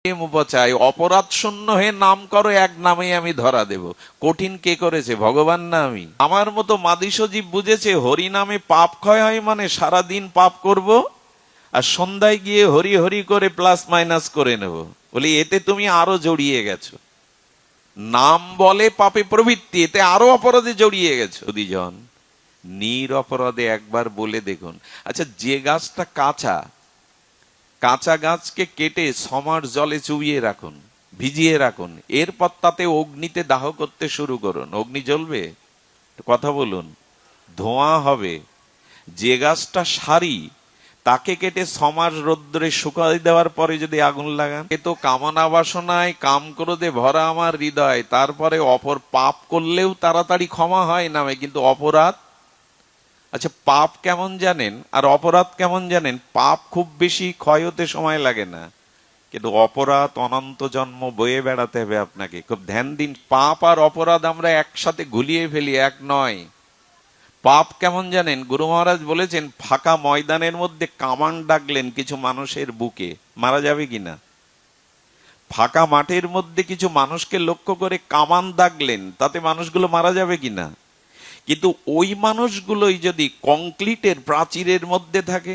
উপচায় অপরাধ শূন্য হয়ে নাম করো, এক নামে আমি ধরা দেব। কঠিন কে করেছে? ভগবান না আমি? আমার মতো মাদিসজীব বুঝেছে হরি নামে পাপ ক্ষয় হয়, মানে সারাদিন পাপ করব আর সন্ধ্যায় গিয়ে হরি হরি করে প্লাস মাইনাস করে নেব। বলি এতে তুমি আরো জড়িয়ে গেছো। নাম বলে পাপে প্রবৃত্তি, এতে আরো অপরাধে জড়িয়ে গেছো দুজন। নিরপরাধে একবার বলে দেখুন। আচ্ছা, যে গাছটা কাঁচা, কাঁচা গাছকে কেটে 6 মাস জলে চুবিয়ে রাখুন, ভিজিয়ে রাখুন, এরপর তাতে অগ্নিতে দাহ করতে শুরু করুন, অগ্নি জ্বলবে? কথা বলুন। ধোঁয়া হবে। যে গাছটা সারি, তাকে কেটে 6 মাস রোদ্রে শুকাই দেওয়ার পরে যদি আগুন লাগান, এ তো কামনা বাসনায় কাম ক্রোধে ভরা আমার হৃদয়, তারপরে অপর পাপ করলেও তাড়াতাড়ি ক্ষমা হয় নামে, কিন্তু অপরাধ। আচ্ছা, পাপ কেমন জানেন আর অপরাধ কেমন জানেন? পাপ খুব বেশি ক্ষয় হতে সময় লাগে না, কিন্তু অপরাধ অনন্ত জন্ম বয়ে বেড়াতে হবে আপনাকে। খুব ধ্যান দিন, পাপ আর অপরাধ আমরা একসাথে গুলিয়ে ফেলি, এক নয়। পাপ কেমন জানেন? গুরু মহারাজ বলেছেন, ফাঁকা ময়দানের মধ্যে কামান ডাকলেন কিছু মানুষের বুকে, মারা যাবে কিনা? ফাঁকা মাঠের মধ্যে কিছু মানুষকে লক্ষ্য করে কামান দাগলেন, তাতে মানুষগুলো মারা যাবে কিনা? কিন্তু ওই মানুষগুলোই যদি কংক্রিটের প্রাচীরের মধ্যে থাকে,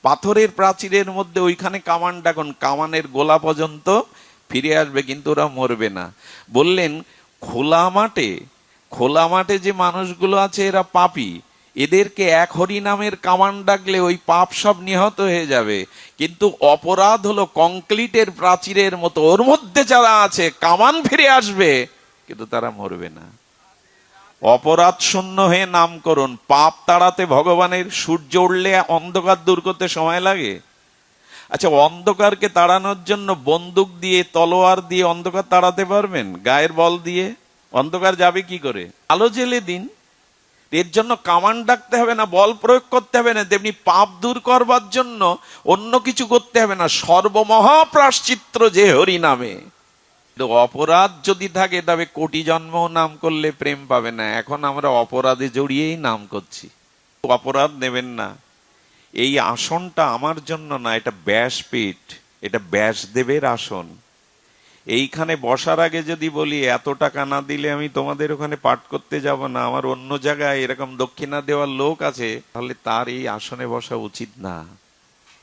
পাথরের প্রাচীরের মধ্যে, ওইখানে কামান ডাকুন, কামানের গোলা পর্যন্ত ফিরে আসবে, কিন্তু ওরা মরবে না। বললেন খোলা মাঠে, খোলা মাঠে যে মানুষগুলো আছে এরা পাপী, এদেরকে এক হরি নামের কামান ডাকলে ওই পাপ সব নিহত হয়ে যাবে। কিন্তু অপরাধ হলো কংক্রিটের প্রাচীরের মতো, ওর মধ্যে যারা আছে কামান ফিরে আসবে, কিন্তু তারা মরবে না। অপরাধ শূন্য হয়ে নাম করুন। পাপ তাড়াতে ভগবানের সূর্য উঠলে অন্ধকার দূর করতে সময় লাগে? আচ্ছা, অন্ধকারকে তাড়ানোর জন্য বন্দুক দিয়ে, তলোয়ার দিয়ে অন্ধকার তাড়াতে পারবেন? গায়ের বল দিয়ে অন্ধকার যাবে কি করে? আলো জ্বেলে দিন। এর জন্য কামান ডাকতে হবে না, বল প্রয়োগ করতে হবে না। তেমনি পাপ দূর করবার জন্য অন্য কিছু করতে হবে না। সর্বমহা প্রায়শ্চিত্ত যে হরি নামে। অপরাধ যদি থাকে তবে কোটি জন্ম নাম করলে প্রেম পাবে না। এখন আমরা অপরাধে জড়িয়েই নাম করছি। অপরাধ নেবেন না। এই আসনটা আমার জন্য না, এটা ব্যাসপীঠ, এটা ব্যাসদেবের আসন। এইখানে বসার আগে যদি বলি এত টাকা না দিলে আমি তোমাদের ওখানে পাঠ করতে যাব না, আমার অন্য জায়গায় এরকম দক্ষিণা দেওয়ার লোক আছে, তাহলে তার এই আসনে বসা উচিত না।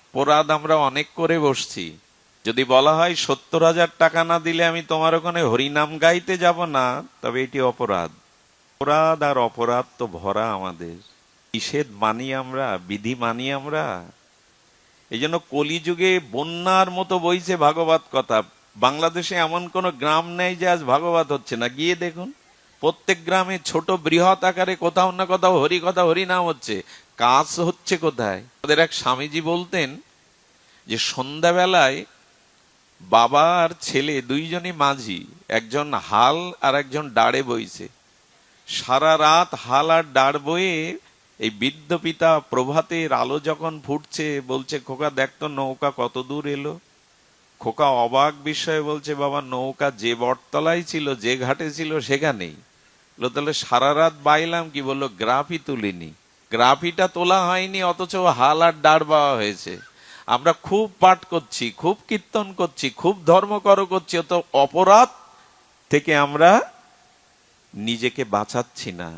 অপরাধ আমরা অনেক করে বসছি। যদি বলা হয় 70,000 টাকা না দিলে আমি তোমার ওখানে হরিনাম গাইতে যাব না, তবে এটি অপরাধ। অপরাধ আর অপরাধ তো ভরা আমাদের। নিষেধ মানি আমরা, বিধি মানি আমরা। এই জন্য কলিযুগে বন্যার মতো বইছে ভাগবত কথা। বাংলাদেশে এমন কোন গ্রাম নেই যে আজ ভাগবত হচ্ছে না। গিয়ে দেখুন, প্রত্যেক গ্রামে ছোট বৃহৎ আকারে কোথাও না কোথাও হরি কথা, হরিনাম হচ্ছে। কাজ হচ্ছে কোথায়? ওদের এক স্বামীজি বলতেন যে সন্ধ্যাবেলায় বাবা আর ছেলে দুইজনই মাঝি, একজন হাল আর একজন ডাড়ে বইছে। সারা রাত হাল আর ডাড় বয়ে এই বৃদ্ধ পিতা প্রভাতের আলো যখন ফুটছে বলছে, খোকা দেখতো নৌকা কত দূর এলো। খোকা অবাক বিষয়ে বলছে, বাবা নৌকা যে বটতলায় ছিল, যে ঘাটে ছিল সেখানেই। তাহলে সারা রাত বাইলাম কি? বললো গ্রাফই তুলিনি। গ্রাফিটা তোলা হয়নি, অথচ হাল আর ডাড় বাওয়া হয়েছে। আমরা খুব পাঠ করছি, খুব কীর্তন করছি, খুব ধর্মকর করছি, তো অপরাধ থেকে আমরা নিজেকে বাঁচাচ্ছি না।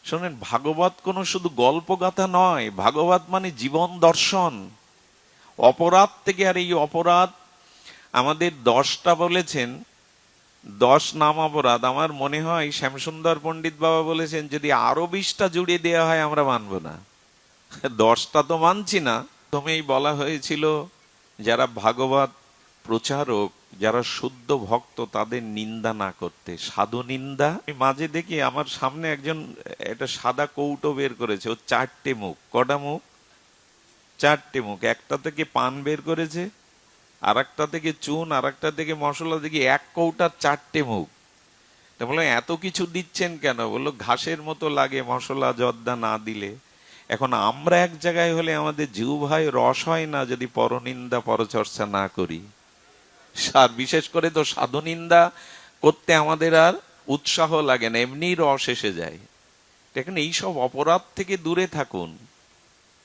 শোনেন, ভাগবত কোনো শুধু গল্প গাথা নয়, ভাগবত মানে জীবন দর্শন। অপরাধ থেকে, আর এই অপরাধ আমাদের 10টা বলেছেন, 10 নাম অপরাধ। আমার মনে হয় শ্যামসুন্দর পণ্ডিত বাবা বলেছেন যদি আরো 20টা জুড়ে দেওয়া হয় আমরা মানব না। 10টা তো মানছি না। প্রথমেই বলা হয়েছিল যারা ভাগবত প্রচারক, যারা শুদ্ধ ভক্ত, তাদের নিন্দা না করতে। সাধু নিন্দা। আমি মাঝে দেখি আমার সামনে একজন একটা সাদা কৌটো বের করেছে, ও 4টে মুখ। কটা মুখ? 4টে মুখ। একটা থেকে পান বের করেছে, আর একটা থেকে চুন, আর একটা থেকে মশলা। দেখি এক কৌটার 4টে মুখ। তা বললো এত কিছু দিচ্ছেন কেন? বললো ঘাসের মতো লাগে মশলা জর্দা না দিলে। এখন আমরা এক জায়গায় হলে আমাদের জিহ্বায় রস হয় না যদি পরনিন্দা পরচর্চা না করি। আর বিশেষ করে তো সাধু নিন্দা করতে আমাদের আর উৎসাহ লাগে না, এমনি রস এসে যায়। এখন এইসব অপরাধ থেকে দূরে থাকুন।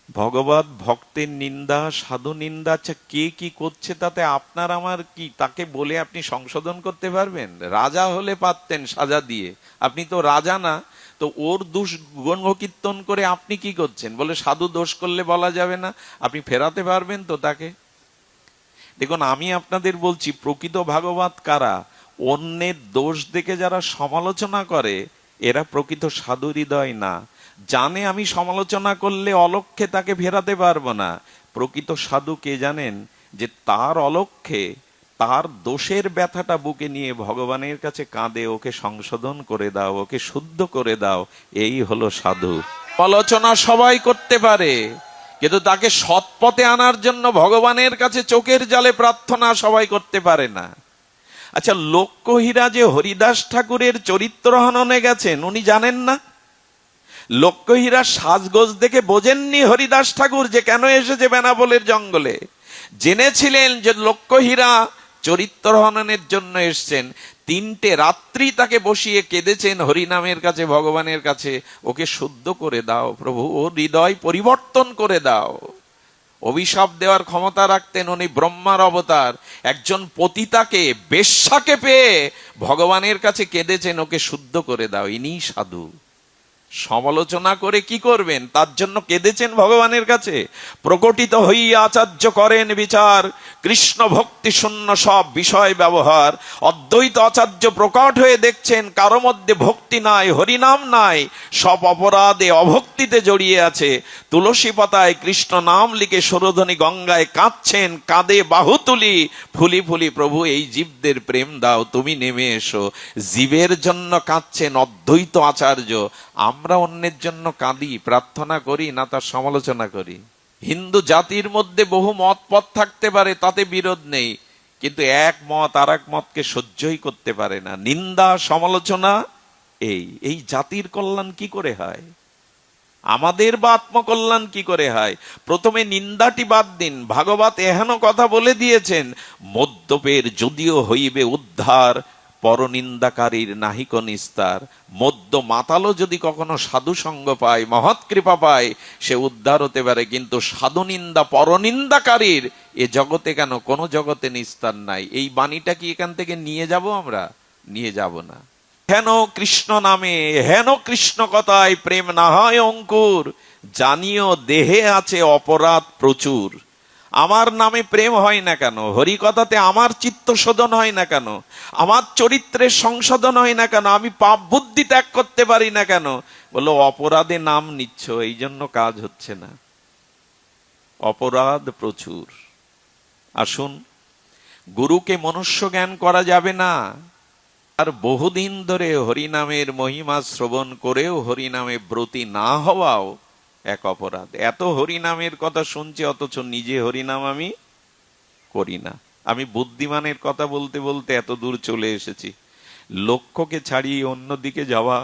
ভগবত ভক্তের নিন্দা, সাধু নিন্দা, আচ্ছা কে কি করছে তাতে আপনার আমার কি? তাকে বলে আপনি সংশোধন করতে পারবেন? রাজা হলে পারতেন সাজা দিয়ে, আপনি তো রাজা না। তো ওর দোষ গুণকীর্তন করে আপনি কি করছেন? বলে সাধু দোষ করলে বলা যাবে না, আপনি ফেরাতে পারবেন তো তাকে? দেখুন, আমি আপনাদের বলছি, প্রকৃত ভাগবত কারা? অন্যের দোষ দেখে যারা সমালোচনা করে, এরা প্রকৃত সাধু হৃদয় না। জানে আমি সমালোচনা করলে অলক্ষ্যে তাকে ফেরাতে পারবো না। প্রকৃত সাধু কে জানেন? যে তার অলক্ষ্যে, তার দোষের ব্যথাটা বুকে নিয়ে ভগবানের কাছে কাঁদে, ওকে সংশোধন করে দাও, ওকে শুদ্ধ করে দাও। এই হলো সাধু। আলোচনা সবাই করতে পারে, কিন্তু তাকে সৎপথে আনার জন্য ভগবানের কাছে চোখের জলে প্রার্থনা সবাই করতে পারে না। আচ্ছা, লক্ষ্যহীরা যে হরিদাস ঠাকুরের চরিত্র হননে গেছেন, উনি জানেন না? লক্ষ্যহীরা সাজগোজ দেখে বোঝেননি হরিদাস ঠাকুর যে কেন এসেছে বেনাপোলের জঙ্গলে। জেনেছিলেন যে লক্ষ্যহীরা চরিত্র হননের জন্য এসছেন। 3টে রাত্রি তাকে বসিয়ে কেঁদেছেন হরিনামের কাছে, ভগবানের কাছে, ওকে শুদ্ধ করে দাও প্রভু, ওর হৃদয় পরিবর্তন করে দাও। অভিশাপ দেওয়ার ক্ষমতা রাখতেন উনি, ব্রহ্মার অবতার। একজন পতিতাকে, বেশ্যাকে পেয়ে ভগবানের কাছে কেঁদেছেন, ওকে শুদ্ধ করে দাও। ইনিই সাধু। সমালোচনা করে কি করবেন? তার জন্য কেঁদেছেন ভগবানের কাছে। প্রকটিত হইয়া আচার্য করেন বিচার, কৃষ্ণ ভক্তি শূন্য সব বিষয় ব্যবহার। অদ্বৈত আচার্য প্রকট হয়ে দেখছেন কারো মধ্যে ভক্তি নাই, হরিনাম নাই, সব অপরাধে অভক্তিতে জড়িয়ে আছে। তুলসী পাতায় কৃষ্ণ নাম লিখে সরোধনী গঙ্গায় কাঁদছেন, কাঁদে বাহু তুলি, ফুলি ফুলি প্রভু এই জীবদের প্রেম দাও, তুমি নেমে এসো। জীবের জন্য কাঁদছেন অদ্বৈত আচার্য। আমরা অন্যের জন্য কাঁদি, প্রার্থনা করি না, তার সমালোচনা করি। হিন্দু জাতির মধ্যে বহু মত পথ থাকতে পারে, তাতে বিরোধ নেই, কিন্তু এক মত আর এক মতকে সহ্যই করতে পারে না। নিন্দা, সমালোচনা, এই জাতির কল্যাণ কি করে হয়? আমাদের বা আত্মকল্যাণ কি করে হয়? প্রথমে নিন্দাটি বাদ দিন। ভাগবত এহেন কথা বলে দিয়েছেন, মদ্যপের যদিও হইবে উদ্ধার, পরনিন্দাকারীর নাহিক নিস্তার। মদ্য মাতালও যদি কখনো সাধু সঙ্গ পায়, মহৎ কৃপা পায়, সে উদ্ধার হতে পারে, কিন্তু সাধু নিন্দা, পরনিন্দাকারীর এ জগতে কেন, কোন জগতে নিস্তার নাই। এই বাণীটা কি এখান থেকে নিয়ে যাব আমরা? নিয়ে যাব না। হেন কৃষ্ণ নামে, হেন কৃষ্ণ কথায় প্রেম না হয় অঙ্কুর, জানিও দেহে আছে অপরাধ প্রচুর। আমার নামে প্রেম হয় না কেন? হরি কথাতে আমার চিত্ত শোধন হয় না কেন? আমার চরিত্রের সংশোধন হয় না কেন? আমি পাপ বুদ্ধি ত্যাগ করতে পারি না কেন? বলো, অপরাধে নাম নিচ্ছ, এই জন্য কাজ হচ্ছে না। অপরাধ প্রচুর। আসুন, গুরুকে মনুষ্য জ্ঞান করা যাবে না। আর বহুদিন ধরে হরিনামের মহিমা শ্রবণ করেও হরিনামে ব্রতী না হওয়াও এক অপরাধ। এত হরিনামের কথা শুনছি, অথচ নিজে হরিনাম আমি করি না। আমি বুদ্ধিমানের কথা বলতে বলতে এত দূর চলে এসেছি। লক্ষ্যকে ছাড়িয়ে অন্যদিকে যাওয়া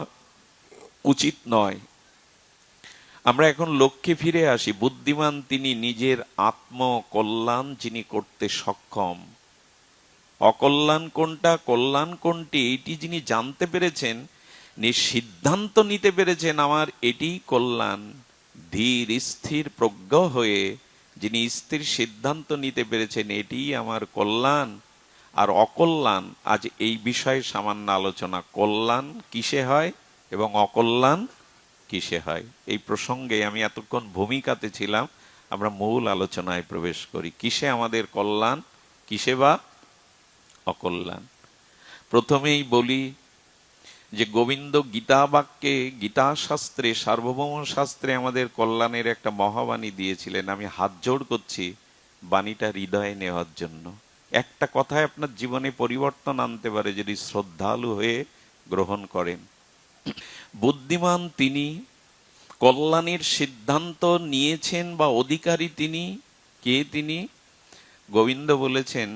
উচিত নয়। আমরা এখন লক্ষ্যে ফিরে আসি। বুদ্ধিমান তিনি নিজের আত্মকল্যাণ যিনি করতে সক্ষম। অকল্যাণ কোনটা, কল্যাণ কোনটি, এটি যিনি জানতে পেরেছেন, সিদ্ধান্ত নিতে পেরেছেন আমার এটি কল্যাণ, ধীর স্থির প্রজ্ঞ হয়ে যিনি স্থির সিদ্ধান্ত নিতে পেরেছেন এটি আমার কল্যাণ আর অকল্যাণ, আজ এই বিষয়ে সামান্য আলোচনা। কল্যাণ কিসে হয় এবং অকল্যাণ কিসে হয়, এই প্রসঙ্গে আমি এতক্ষণ ভূমিকাতে ছিলাম। আমরা মূল আলোচনায় প্রবেশ করি। কিসে আমাদের কল্যাণ, কিসে বা অকল্যাণ? প্রথমেই বলি যে গোবিন্দ গীতা বাক্যে, গীতা শাস্ত্রে, সার্বভৌম শাস্ত্রে আমাদের কল্যাণের একটা মহাবাণী দিয়েছিলেন। আমি হাত জোড় করছি বাণীটা হৃদয়ে নেওয়ার জন্য। একটা কথায় আপনার জীবনে পরিবর্তন আনতে পারে যদি শ্রদ্ধালু হয়ে গ্রহণ করেন। বুদ্ধিমান তিনি, কল্যাণের সিদ্ধান্ত নিয়েছেন বা অধিকারী তিনি। কে তিনি? গোবিন্দ বলেছেন,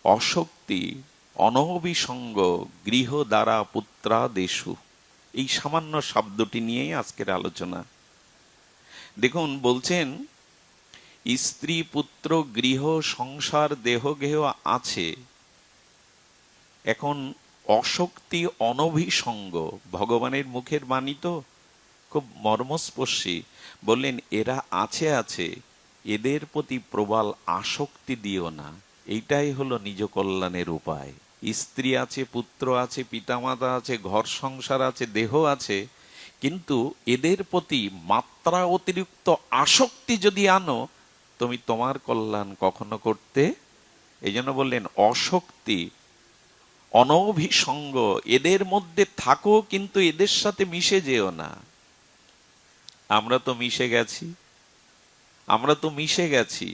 অশক্তি অনভিসঙ্গ গৃহ দ্বারা পুত্রাদেশু। এই সামান্য শব্দটি নিয়েই আজকের আলোচনা। দেখুন, বলছেন স্ত্রী পুত্র গৃহ সংসার দেহ গেহ আছে। এখন অশক্তি অনভিসঙ্গ, ভগবানের মুখের বাণী তো, খুব মর্মস্পর্শী। বললেন এরা আছে আছে, এদের প্রতি প্রবল আসক্তি দিও না। এইটাই হলো নিজ কল্যাণের উপায়। স্ত্রী আছে, পুত্র আছে, পিতামাতা আছে, ঘর সংসার আছে, দেহ আছে, কিন্তু এদের প্রতি মাত্রা অতিরিক্ত আসক্তি যদি আনো, তুমি তোমার কল্যাণ কখনো করতে। এই জন্য বললেন অশক্তি, অনভিসঙ্গ, এদের মধ্যে থাকো কিন্তু এদের সাথে মিশে যেও না। আমরা তো মিশে গেছি, আমরা তো মিশে গেছি।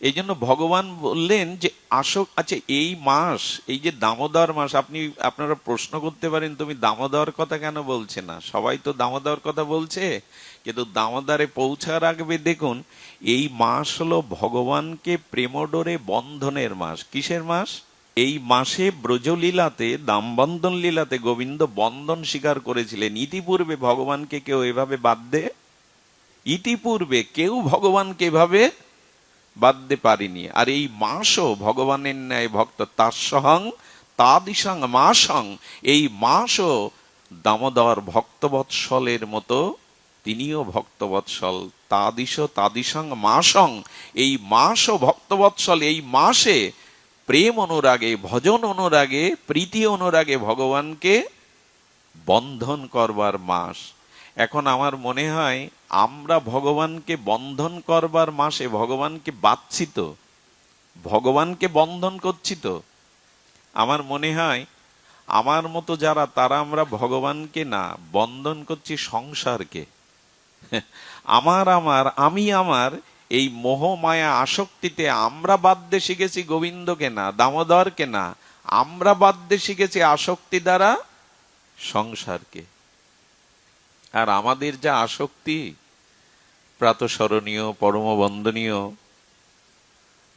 এই জন্য ভগবান বললেন যে আচ্ছা এই মাস, এই যে দামোদর মাস, আপনারা প্রশ্ন করতে পারেন তুমি দামোদর কথা কেন বলছে না? সবাই তো দামোদর কথা বলছে, কিন্তু দামোদরে পৌঁছার আগে দেখুন এই মাস হলো ভগবানকে প্রেমডোরে বন্ধনের মাস। কিসের মাস? এই মাসে ব্রজলীলাতে, দামবন্ধন লীলাতে গোবিন্দ বন্ধন স্বীকার করেছিলেন। ইতিপূর্বে ভগবানকে কেউ এভাবে বাঁধতে, ইতিপূর্বে কেউ ভগবানকে এভাবে বাঁধতে পারিনি। আর এই মাসও ভগবানের ন্যায় ভক্ত তাসহং তাদিসং মাসং, এই মাসও দামোদর ভক্তবৎসলের মতো তিনিও ভক্তবৎসল। তাদিসং মাসং, এই মাসও ভক্তবৎসল। এই মাসে প্রেম অনুরাগে, ভজন অনুরাগে, প্রীতি অনুরাগে ভগবানকে বন্ধন করবার মাস। এখন আমার মনে হয় আমরা ভগবানকে বন্ধন করবার মাসে ভগবানকে বাঁধছি তো, ভগবানকে বন্ধন করছি তো। আমার মনে হয় আমার মতো যারা, তারা আমরা ভগবানকে না, বন্ধন করছি সংসারকে। আমি আমার এই মোহ মায়া আসক্তিতে আমরা বাঁধতে শিখেছি গোবিন্দকে না, দামোদরকে না, আমরা বাঁধতে শিখেছি আসক্তি দ্বারা সংসারকে। আর আমাদের যা আসক্তি, প্রাতঃস্মরণীয় পরম বন্দনীয়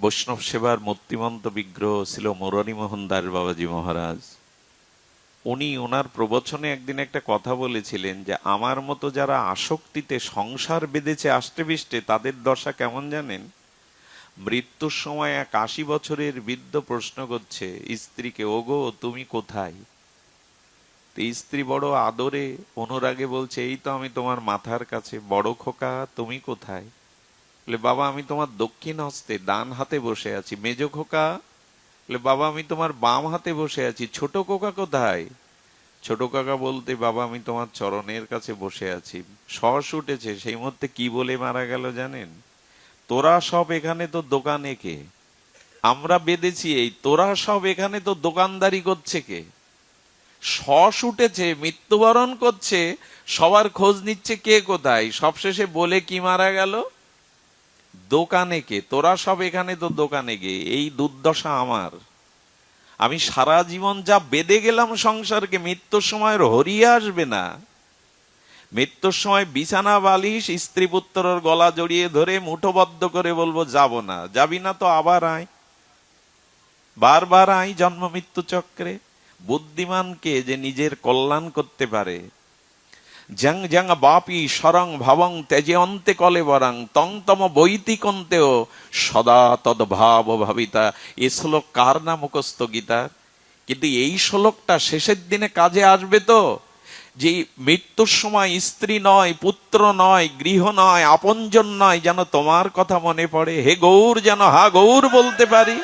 বৈষ্ণব সেবার মূর্তিমন্ত বিগ্রহ ছিল মুরারীমোহন দাস বাবাজি মহারাজ। উনি ওনার প্রবচনে একদিন একটা কথা বলেছিলেন যে আমার মতো যারা আসক্তিতে সংসার বেঁধেছে আষ্টে পৃষ্ঠে, তাদের দশা কেমন জানেন? মৃত্যুর সময় এক ৮০ বছরের বৃদ্ধ প্রশ্ন করছে স্ত্রীকে, ওগো তুমি কোথায়? স্ত্রী বড় আদরে অনুরাগে বলছে, এই তো আমি তোমার মাথার কাছে। বড় খোকা তুমি কোথায়? বলে, বাবা আমি তোমার দক্ষিণ হস্তে ডান হাতে বসে আছি। মেজ খোকা? বলে, বাবা আমি তোমার বাম হাতে বসে আছি। ছোট খোকা কোথায়? ছোট কাকা বলতে, বাবা আমি তোমার চরণের কাছে বসে আছি। শ্বাস উঠেছে, সেই মুহূর্তে কি বলে মারা গেল জানেন? তোরা সব এখানে তো দোকানে কে? আমরা বেঁধেছি এই, তোরা সব এখানে তো দোকানদারি করছে কে? শ্বাস উঠেছে, মৃত্যুবরণ করছে, সবার খোঁজ নিচ্ছে কে কোথায়। সবশেষে বলে কি মারা গেল? দোকানে কে? তোরা সব এখানে তো দোকানে গে। এই দুর্দশা আমার। আমি সারা জীবন যা বেঁধে গেলাম সংসারকে, মৃত্যুর সময় হরিয়ে আসবে না। মৃত্যুর সময় বিছানা বালিশ স্ত্রী পুত্রর গলা জড়িয়ে ধরে মুঠোবদ্ধ করে বলবো যাব না। যাবি না তো আবার আয়, বারবার আয় জন্ম মৃত্যু চক্রে। বুদ্ধিমানকে যে নিজের কল্যাণ করতে পারে। জং জং বাপি সরং ভবং তেজে অন্তে কলে বরং তং তম বৈতিকন্তেও সদা তদ্ভাব ভাবিতা। এই শ্লোক কার না মুখস্থ গীতার? কিন্তু এই শ্লোকটা শেষের দিনে কাজে আসবে তো, যে মৃত্যুর সময় স্ত্রী নয়, পুত্র নয়, গৃহ নয়, আপনজন নয়, যেন তোমার কথা মনে পড়ে। হে গৌর, যেন হা গৌর বলতে পারি।